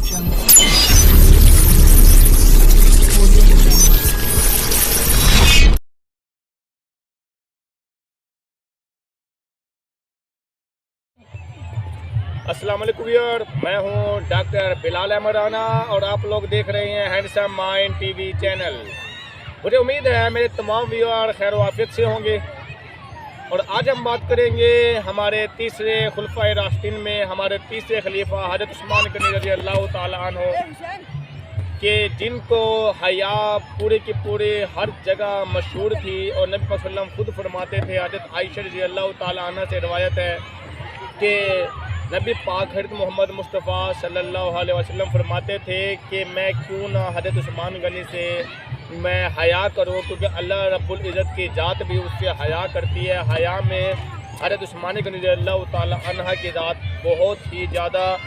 अस्सलाम वालेकुम व्यूअर, मैं हूं डॉक्टर बिलाल अहमद राना और आप लोग देख रहे हैं हैंडसम माइंड टीवी चैनल। मुझे उम्मीद है मेरे तमाम व्यूअर खैर वाफियत से होंगे और आज हम बात करेंगे हमारे तीसरे खुलफाए राशिदीन में हमारे तीसरे खलीफा हज़रत उस्मान गनी रज़ी अल्लाह ताला अन्हु कि जिनको हया पूरे के पूरे हर जगह मशहूर थी और नबी पाक सल्लल्लाहु अलैहि वसल्लम खुद फरमाते थे। हज़रत आयशा रज़ी अल्लाह ताला अन्हा से रिवायत है कि नबी पाक हज़रत मोहम्मद मुस्तफ़ा सल्लल्लाहु अलैहि वसल्लम फरमाते थे कि मैं क्यों ना हज़रत उस्मान गनी से मैं हया करूं, क्योंकि अल्लाह रब्बुल इज़्ज़त की ज़ात भी उससे हया करती है। हया में हज़रत उस्मान गनी रज़ियल्लाहु ताला अन्हा की ज़ात बहुत ही ज़्यादा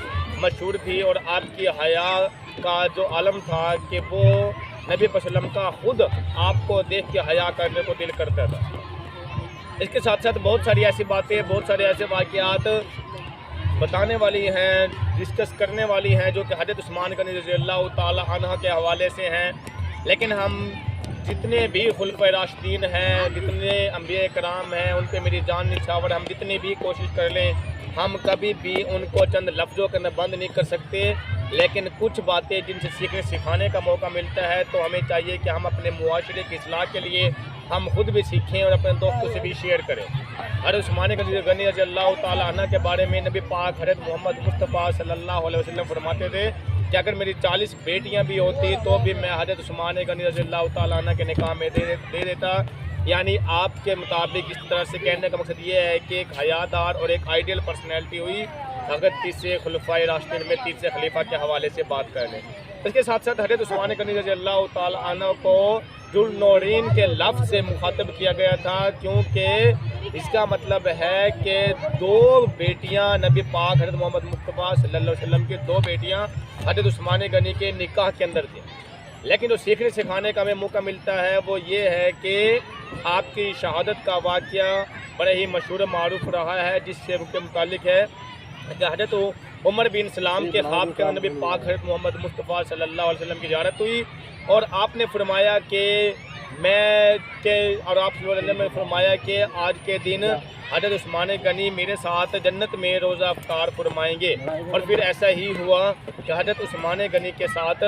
मशहूर थी और आपकी हया का जो आलम था कि वो नबी वसल्लम का खुद आपको देख के हया करने को दिल करता था। इसके साथ साथ बहुत सारी ऐसी बातें, बहुत सारे ऐसे वाक़यात बताने वाली हैं, डिस्कस करने वाली हैं जो कि हज़रत उस्मान गनी रज़ियल्लाहु ताला अन्हा के हवाले से हैं। लेकिन हम जितने भी खुलफ़ाए राशिदीन हैं, जितने अंबिया कराम हैं, उन पे मेरी जान निछावर, हम जितनी भी कोशिश कर लें हम कभी भी उनको चंद लफ्ज़ों के अंदर बंद नहीं कर सकते। लेकिन कुछ बातें जिनसे सीखने सिखाने का मौका मिलता है तो हमें चाहिए कि हम अपने मुआशरे की इस्लाह के लिए हम खुद भी सीखें और अपने दोस्तों से भी शेयर करें। हज़रत उस्मान गनी रज़ी अल्लाह ताला अन्हु के बारे में नबी पाक हज़रत मोहम्मद मुस्तफ़ा सल्लल्लाहु अलैहि वसल्लम फरमाते थे कि अगर मेरी 40 बेटियां भी होती तो भी मैं हज़रत उस्मान गनी रज़ी अल्लाह ताला अन्हु के निकाह में दे देता। यानी आपके मुताबिक इस तरह से कहने का मकसद ये है कि एक हयादार और एक आइडियल पर्सनैलिटी हुई अगर तीसरे खुलफ़ाए राशिदीन में तीसरे खलीफा के हवाले से बात कर लें। इसके साथ साथ हज़रत उस्मान गनी रज़ी अल्लाह ताला अन्हु को जुल्नौरीन के लफ्ज़ से मुखातब किया गया था, क्योंकि इसका मतलब है कि दो बेटियां नबी पाक हज़रत मोहम्मद मुस्तफ़ा सल्लल्लाहु अलैहि वसल्लम की दो बेटियां हज़रत उस्मान गनी के निकाह के अंदर थी। लेकिन जो सीखने सिखाने का हमें मौका मिलता है वो ये है कि आपकी शहादत का वाक़या बड़े ही मशहूर मारूफ रहा है, जिससे उसके मुतालिक है कि हज़रत उमर बिन सलाम के ख्वाब के अंदर नबी पाक हज़रत मोहम्मद मुस्तफ़ा सल्लल्लाहु अलैहि वसल्लम की ज़ियारत हुई और आपने फरमाया कि आपने फरमाया कि आज के दिन हज़रत उस्मान गनी मेरे साथ जन्नत में रोज़ा अफ्तार फरमाएंगे। और फिर ऐसा ही हुआ कि हज़रत उस्मान गनी के साथ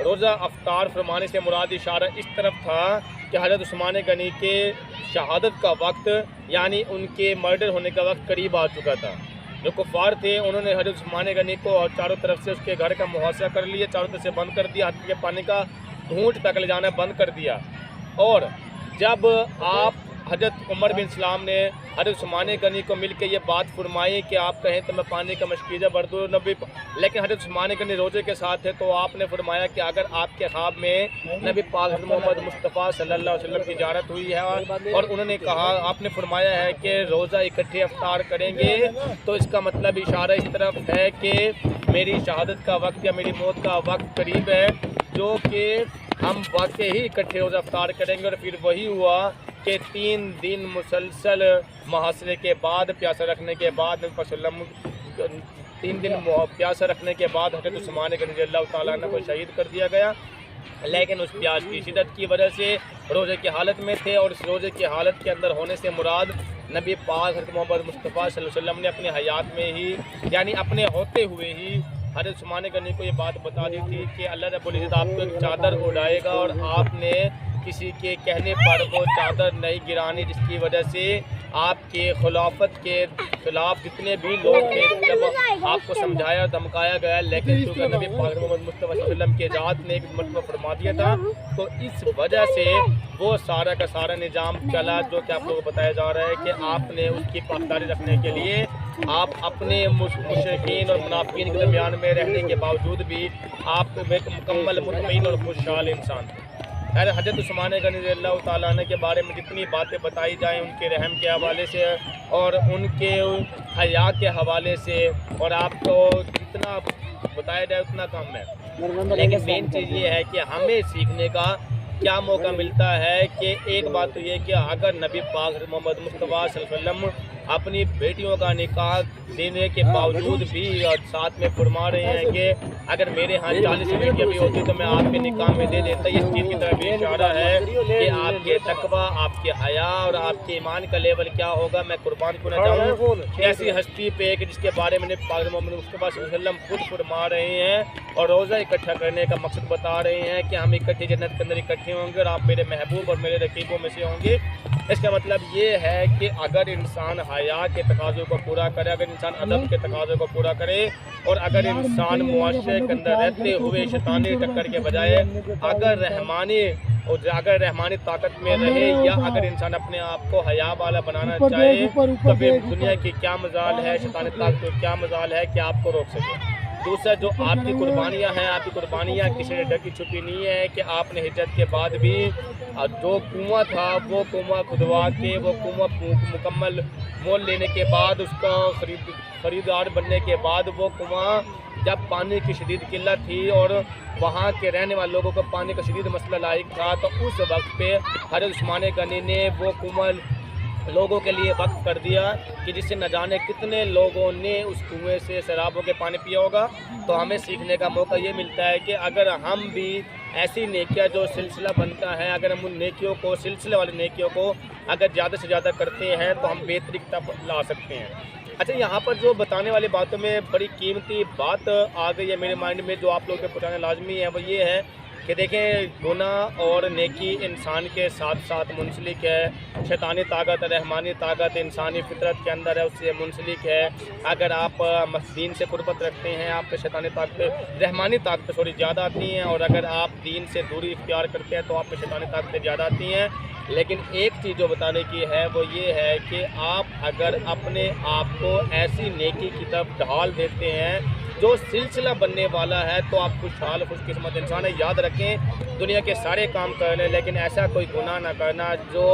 रोज़ा अफ्तार फरमाने से मुराद इशारा इस तरफ था कि हज़रत उस्मान गनी के शहादत का वक्त यानी उनके मर्डर होने का वक्त करीब आ चुका था। जो कुफ़ार थे उन्होंने हज़रत उस्मान गनी को और चारों तरफ से उसके घर का मुहासरा कर लिया, चारों तरफ से बंद कर दिया, हाथ के पानी का घूंट तक ले जाना बंद कर दिया। और जब आप हज़रत उमर बिन सलाम ने हज़रत उस्मान गनी को मिल के ये बात फरमाई कि आप कहें तो मैं पानी का मशकीज़ा भर दूँ नबी, लेकिन हज़रत उस्मान गनी रोज़े के साथ थे तो आपने फरमाया कि अगर आपके ख्वाब में नबी पाक हज़रत मोहम्मद मुस्तफ़ा सल्लल्लाहु अलैहि वसल्लम की ज़ियारत हुई है और उन्होंने कहा, आपने फरमाया है कि रोज़ा इकट्ठे अफ्तार करेंगे, तो इसका मतलब इशारा इस तरफ है कि मेरी शहादत का वक्त या मेरी मौत का वक्त करीब है, जो कि हम वाकई ही इकट्ठे रोज़ा अफ्तार करेंगे। और फिर वही हुआ कि 3 दिन मुसलसल मुहासरे के बाद, प्यासा रखने के बाद, 3 दिन प्यासा रखने के बाद हज़रत उस्मान गनी रज़ियल्लाहु ताला अन्हु को शहीद कर दिया गया। लेकिन उस प्यास की शिद्दत की वजह से रोज़े की हालत में थे और इस रोज़े की हालत के अंदर होने से मुराद नबी पाक हज़रत मोहम्मद मुस्तफ़ा सल्लल्लाहु अलैहि वसल्लम ने अपनी हयात में ही यानी अपने होते हुए ही हज़रत उस्मान गनी को ये बात बता दी थी कि अल्लाह रब्बुल इज़्ज़त आपको एक चादर उड़ाएगा और आपने किसी के कहने पर वो चादर नहीं गिरानी, जिसकी वजह से आपके खिलाफत के खिलाफ जितने भी लोग थे जब आपको समझाया धमकाया गया, लेकिन क्योंकि नबी पाक मोहम्मद मुस्तफ़ा सल्लल्लाहु अलैहि वसल्लम के ज़ात ने एक मरतबा फरमा दिया था तो इस वजह से वो सारा का सारा निज़ाम चला, जो कि आप लोगों को बताया जा रहा है कि आपने उसकी पाकदारी रखने के लिए आप अपने मुशरिकीन और मुनाफिकीन के दरमियान में रहने के बावजूद भी आप एक मुकम्मल मुतमईन और खुशहाल इंसान थे। हज़रत उस्मान गनी रज़ियल्लाहु ताला अन्हु के बारे में जितनी बातें बताई जाएँ उनके रहम के हवाले से और उनके हया के हवाले से और आपको जितना बताया जाए उतना कम है, लेकिन मेन चीज़ ये है कि हमें सीखने का क्या मौका मिलता है कि एक बात तो ये कि अगर नबी पाक मोहम्मद मुस्तफ़ा सल्लल्लाहु अलैहि वसल्लम अपनी बेटियों का निकाह देने के बावजूद भी और साथ में फरमा रहे हैं कि अगर मेरे यहाँ 40 बेटियाँ भी होती तो मैं आपके निकाह में दे देता। इस चीज़ की तरफ भी इशारा है कि आपके तकवा, आपके हया और आपके ईमान का लेवल क्या होगा। मैं कुर्बान को न जाऊँ ऐसी हस्ती पे कि जिसके बारे में पाक मोहम्मद मुस्तफा सल्लल्लाहु अलैहि वसल्लम खुद फरमा रहे हैं और रोज़ा इकट्ठा करने का मकसद बता रहे हैं कि हम इकट्ठे जन्नत के अंदर इकट्ठे होंगे और आप मेरे महबूब और मेरे रकीबों में से होंगे। इसका मतलब ये है कि अगर इंसान हया के तकाज़ों को पूरा करे, अगर इंसान अदब के तकाज़ों को पूरा करे और अगर इंसान मुआशरे के अंदर रहते हुए शैतानी टक्कर के बजाय अगर रहमानी ताकत में रहे या अगर इंसान अपने आप को हया वाला बनाना चाहे तो फिर दुनिया की क्या मजाल है, शैतानी ताकत की क्या मजाल है कि आपको रोक सके। दूसरा, जो आपकी कुर्बानियाँ हैं, आपकी कुर्बानियाँ किसी ने ढकी छुपी नहीं है कि आपने हिजरत के बाद भी जो कुआं था वो कुआं खुदवा के वो कुआं मुकम्मल मोल लेने के बाद उसका खरीदार बनने के बाद वो कुआं जब पानी की शदीद किल्लत थी और वहाँ के रहने वाले लोगों को पानी का शदीद मसला लायक था तो उस वक्त पे हज़रत उस्मान गनी ने वो कुआं लोगों के लिए वक्फ कर दिया कि जिससे न जाने कितने लोगों ने उस कुएं से शराबों के पानी पिया होगा। तो हमें सीखने का मौका ये मिलता है कि अगर हम भी ऐसी नेकियां जो सिलसिला बनता है, अगर हम उन नेकियों को, सिलसिले वाली नेकियों को अगर ज़्यादा से ज़्यादा करते हैं तो हम बेहतरी तब ला सकते हैं। अच्छा, यहाँ पर जो बताने वाली बातों में बड़ी कीमती बात आ गई है मेरे माइंड में, जो आप लोगों के पहुँचाना लाजमी है, वो ये है कि देखें गुनाह और नेकी इंसान के साथ साथ मुंसलिक है। शैतानी ताकत, रहमानी ताकत इंसानी फितरत के अंदर है, उससे मुंसलिक है। अगर आप दीन से कुर्बत रखते हैं आपको शैतानी ताकत, रहमानी ताकत थोड़ी ज़्यादा आती हैं और अगर आप दीन से दूरी इख्तियार करते हैं तो आप पे शैतानी ताकतें ज़्यादा आती हैं। लेकिन एक चीज़ जो बताने की है वो ये है कि आप अगर अपने आप को ऐसी नेकी की तरफ ढाल देते हैं जो सिलसिला बनने वाला है तो आप खुशहाल खुशकिस्मत इंसान है। याद रखें, दुनिया के सारे काम कर लें लेकिन ऐसा कोई गुनाह ना करना जो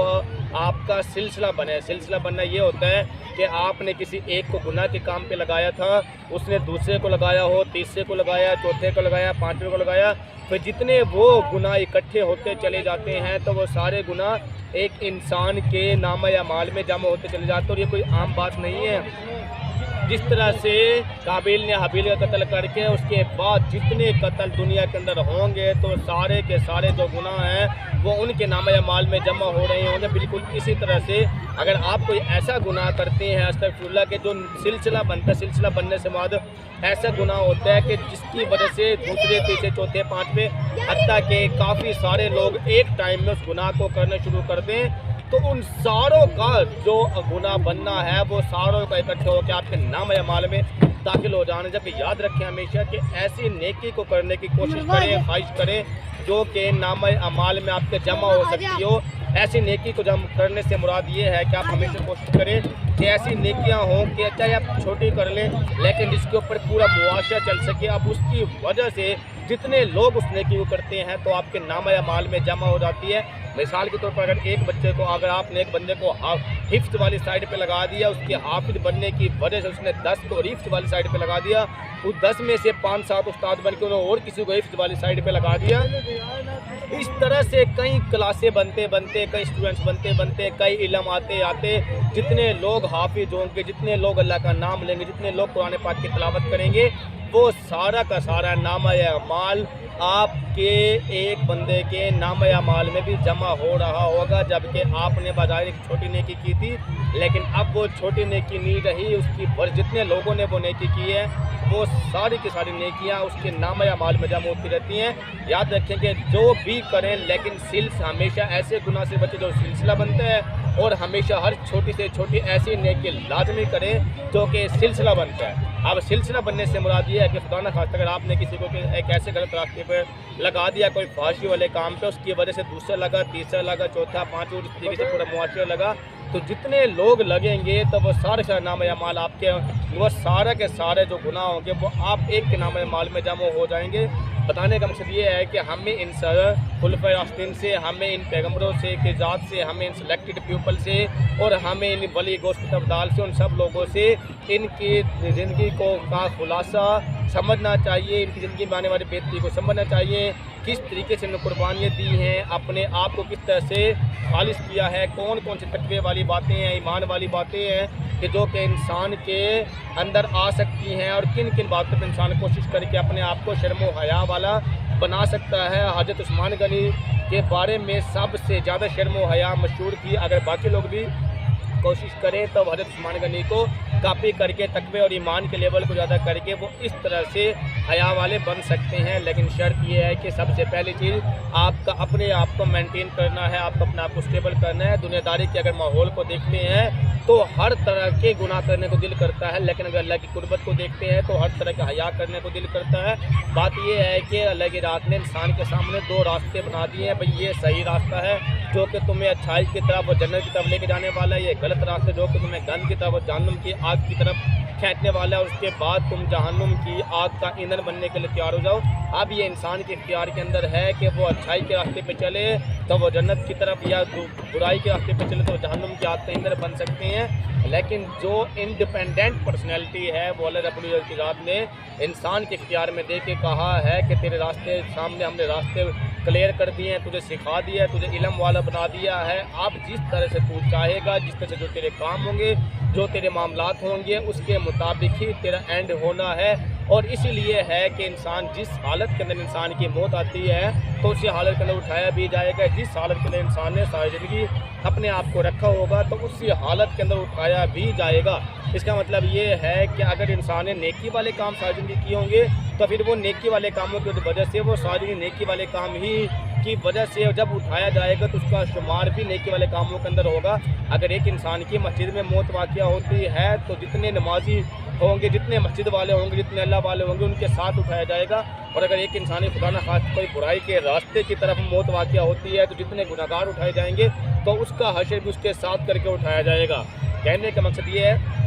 आपका सिलसिला बने। सिलसिला बनना ये होता है कि आपने किसी एक को गुनाह के काम पे लगाया था, उसने दूसरे को लगाया हो, तीसरे को लगाया, चौथे को लगाया, पांचवें को लगाया, फिर जितने वो गुनाह इकट्ठे होते चले जाते हैं तो वो सारे गुनाह एक इंसान के नामा या माल में जमा होते चले जाते हैं। और ये कोई आम बात नहीं है। जिस तरह से काबिल ने हाबिल का कत्ल करके उसके बाद जितने कत्ल दुनिया के अंदर होंगे तो सारे के सारे जो गुनाह हैं वो उनके नामा या माल में जमा हो रहे होंगे, बिल्कुल इसी तरह से अगर आप कोई ऐसा गुनाह करते हैं अस्तगफिरुल्लाह के जो सिलसिला बनता है, सिलसिला बनने से बाद ऐसा गुनाह होता है कि जिसकी वजह से दूसरे, तीसरे, चौथे, पाँचवें हत्ता के काफ़ी सारे लोग एक टाइम में उस गुनाह को करना शुरू कर दें तो उन सारों का जो गुनाह बनना है वो सारों का इकट्ठे होकर आपके नाम या माल में दाखिल हो जाने। जबकि याद रखें हमेशा कि ऐसी नेकी को करने की कोशिश करें, ख्वाहिश करें जो कि नाम अमाल में आपके जमा हो सकती हो। ऐसी नेकी को जम करने से मुराद ये है कि आप हमेशा कोशिश करें कि ऐसी नेकियां हों कि चाहे आप छोटी कर लें लेकिन जिसके ऊपर पूरा मुआशरा चल सके। अब उसकी वजह से जितने लोग उस नेकी को करते हैं तो आपके नामा या माल में जमा हो जाती है। मिसाल के तौर पर अगर एक बच्चे को, अगर आपने एक बंदे को हिफ्ज़ वाली साइड पे लगा दिया, उसके हाफिज बनने की वजह से उसने 10 को हिफ्ज़ वाली साइड पे लगा दिया, उस 10 में से 5-7 उस्ताद बन के उन्होंने और किसी को हिफ्ज़ वाली साइड पे लगा दिया। इस तरह से कई क्लासें बनते बनते, कई स्टूडेंट्स बनते बनते, कई इल्म आते आते जितने लोग हाफिज होंगे, जितने लोग अल्लाह का नाम लेंगे, जितने लोग कुरान पाक की तिलावत करेंगे, वो सारा का सारा नामा या माल आपके एक बंदे के नाम या माल में भी जमा हो रहा होगा। जबकि आपने बाजार एक छोटी नेकी की थी लेकिन अब वो छोटी नेकी नहीं रही, उसकी वर्ष जितने लोगों ने वो नेकी की है वो सारी की सारी नेकियां उसके नाम या माल में जमा होती रहती हैं। याद रखें कि जो भी करें लेकिन हमेशा ऐसे गुनाह से बचे जो सिलसिला बनता है और हमेशा हर छोटी से छोटी ऐसी नेकी लाजमी करें जो कि सिलसिला बनता है। अब सिलसिला बनने से मुराद ये है कि खुदा न खास्ता अगर आपने किसी को एक ऐसे गलत रास्ते पर लगा दिया कोई फाशी वाले काम पे, उसकी वजह से दूसरा लगा, तीसरा लगा, चौथा, पाँचवा, इस तरीके से पूरा मुआशरा लगा, तो जितने लोग लगेंगे तो वो सारे का नाम या माल आपके, वो सारे के सारे जो गुनाह होंगे वो आप एक के नाम या माल में जमा हो जाएंगे। बताने का मकसद ये है कि हमें इन खुलफाए राशिदीन से, हमें इन पैगम्बरों से के ज़ात से, हमें इन सिलेक्टेड पीपल से और हमें इन वली गोश्त अब्दाल से, उन सब लोगों से इनकी ज़िंदगी को का खुलासा समझना चाहिए, इनकी ज़िंदगी में आने वाली बेहतरी को समझना चाहिए, किस तरीके से इन्होंने कुर्बानियाँ दी हैं, अपने आप को किस तरह से खालिस किया है, कौन कौन सी तकवे वाली बातें हैं, ईमान वाली बातें हैं कि जो कि इंसान के अंदर आ सकती हैं, और किन किन बातों पर इंसान कोशिश करके अपने आप को शर्म व हया वाला बना सकता है। हज़रत उस्मान गनी के बारे में सबसे ज़्यादा शर्म व हया मशहूर थी। अगर बाकी लोग भी कोशिश करें तो हज़रत उस्मान गनी को कॉपी करके तकवे और ईमान के लेवल को ज़्यादा करके वो इस तरह से हया वाले बन सकते हैं। लेकिन शर्त ये है कि सबसे पहली चीज़ आपका अपने आप को मेंटेन करना है, आपको अपने आप को स्टेबल करना है। दुनियादारी के अगर माहौल को देखते हैं तो हर तरह के गुनाह करने को दिल करता है, लेकिन अगर अल्लाह की कुर्बत को देखते हैं तो हर तरह का हया करने को दिल करता है। बात यह है कि अल्लाह की रात ने इंसान के सामने दो रास्ते बना दिए हैं। भाई ये सही रास्ता है जो कि तुम्हें अच्छाई की तरफ और जन्नत की तरफ लेके जाने वाला है, ये गलत रास्ता जो कि तुम्हें गंद की तरफ और जहन्नुम की आग की तरफ खींचने वाला है। उसके बाद तुम जहन्नुम की आग का ईंधन बनने के लिए तैयार हो जाओ। अब ये इंसान के इख्तियार के अंदर है कि वो अच्छाई के रास्ते पे चले तो वो जन्नत की तरफ, या बुराई के रास्ते पे चले तो जहन्नुम की आग का ईंधन बन सकते हैं। लेकिन जो इंडिपेंडेंट पर्सनैलिटी है वो अल्लाह रब्बुल इज़्ज़त की ज़ात ने इंसान के इख्तियार में दे के कहा है कि तेरे रास्ते सामने हमने रास्ते क्लियर कर दिए हैं, तुझे सिखा दिया है, तुझे इल्म वाला बना दिया है। अब जिस तरह से तू चाहेगा, जिस तरह से जो तेरे काम होंगे, जो तेरे मामलात होंगे, उसके मुताबिक ही तेरा एंड होना है। और इसीलिए है कि इंसान जिस हालत के अंदर इंसान की मौत आती है तो उसी हालत के अंदर उठाया भी जाएगा। जिस हालत के अंदर इंसान ने सारी ज़िंदगी अपने आप को रखा होगा तो उसी हालत के अंदर उठाया भी जाएगा। इसका मतलब ये है कि अगर इंसान ने नेकी वाले काम सारी ज़िंदगी किए होंगे तो फिर वो नेकी वाले कामों की वजह से वो सारी नेकी वाले काम ही की वजह से जब उठाया जाएगा तो उसका शुमार भी नेकी वाले कामों के अंदर होगा। अगर एक इंसान की मस्जिद में मौत वाक़या होती है तो जितने नमाजी होंगे, जितने मस्जिद वाले होंगे, जितने अल्लाह वाले होंगे, उनके साथ उठाया जाएगा। और अगर एक इंसानी खुदा न खास कोई बुराई के रास्ते की तरफ मौत वाक़या होती है तो जितने गुनाहगार उठाए जाएंगे तो उसका हशर भी उसके साथ करके उठाया जाएगा। कहने का मकसद ये है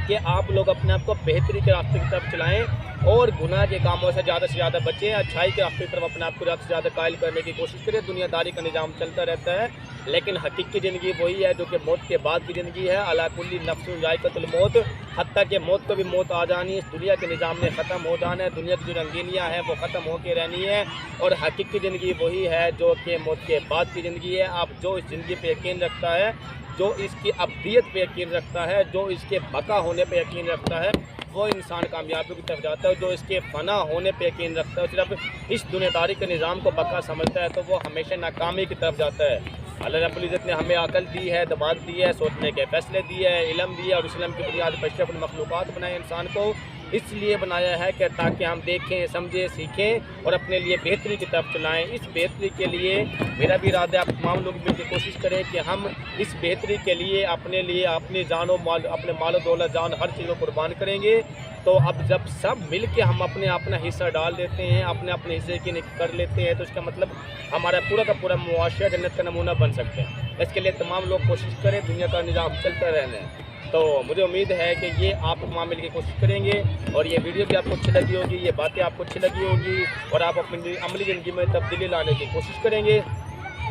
कि आप लोग अपने आप को बेहतरी के रास्ते की तरफ चलाएं और गुनाह के कामों से ज़्यादा बचें। अच्छाई के रास्ते की तरफ अपने आप को ज़्यादा से ज़्यादा कायल करने की कोशिश करें। दुनियादारी का निज़ाम चलता रहता है, लेकिन हकीकी ज़िंदगी वही है जो कि मौत के बाद की ज़िंदगी है। अला कुल्ली नफ्सुन ज़ाइक़तुल मौत, हत्ता कि मौत को भी मौत आ जानी, इस दुनिया के निज़ाम में ख़त्म हो जाना है। दुनिया की जो रंगीनियाँ हैं वो ख़त्म होकर रहनी है, और हकीकी ज़िंदगी वही है जो कि मौत के बाद की ज़िंदगी है। आप जो इस ज़िंदगी पर यकीन रखता है, जो इसकी अब्दियत पे यकीन रखता है, जो इसके बका होने पे यकीन रखता है, वो इंसान कामयाबी की तरफ जाता है। जो इसके फना होने पे यकीन रखता है, सिर्फ इस दुनियादारी के निज़ाम को बका समझता है, तो वो हमेशा नाकामी की तरफ जाता है। अल्लाह रब्बुल इज़्ज़त ने हमें अकल दी है, दिमाग दी है, सोचने के फैसले दिए है, इल्म दिया, और इस इल्म की बुनियाद पर अशरफुल मखलूक़ात बनाए इंसान को। इसलिए बनाया है कि ताकि हम देखें, समझें, सीखें और अपने लिए बेहतरी की तरफ चलाएं। इस बेहतरी के लिए मेरा भी इरादा है आप तमाम लोग मिलकर कोशिश करें कि हम इस बेहतरी के लिए अपने लिए अपनी जान और माल, अपने माल और दौलत, जान, हर चीज़ को कुर्बान करेंगे। तो अब जब सब मिल के हम अपना हिस्सा डाल देते हैं, अपने हिस्से की कर लेते हैं, तो इसका मतलब हमारा पूरा का पूरा मुआशरा जन्नत का नमूना बन सकते हैं। इसके लिए तमाम लोग कोशिश करें, दुनिया का निज़ाम चलता रहना है। तो मुझे उम्मीद है कि ये आप तमाम मिल के कोशिश करेंगे और ये वीडियो भी आपको अच्छी लगी होगी, ये बातें आपको अच्छी लगी होगी और आप अपनी अमली ज़िंदगी में तब्दीली लाने की कोशिश करेंगे।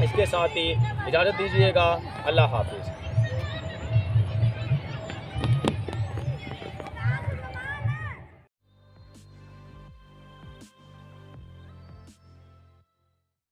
इसके साथ ही इजाज़त दीजिएगा। अल्लाह हाफ़िज़।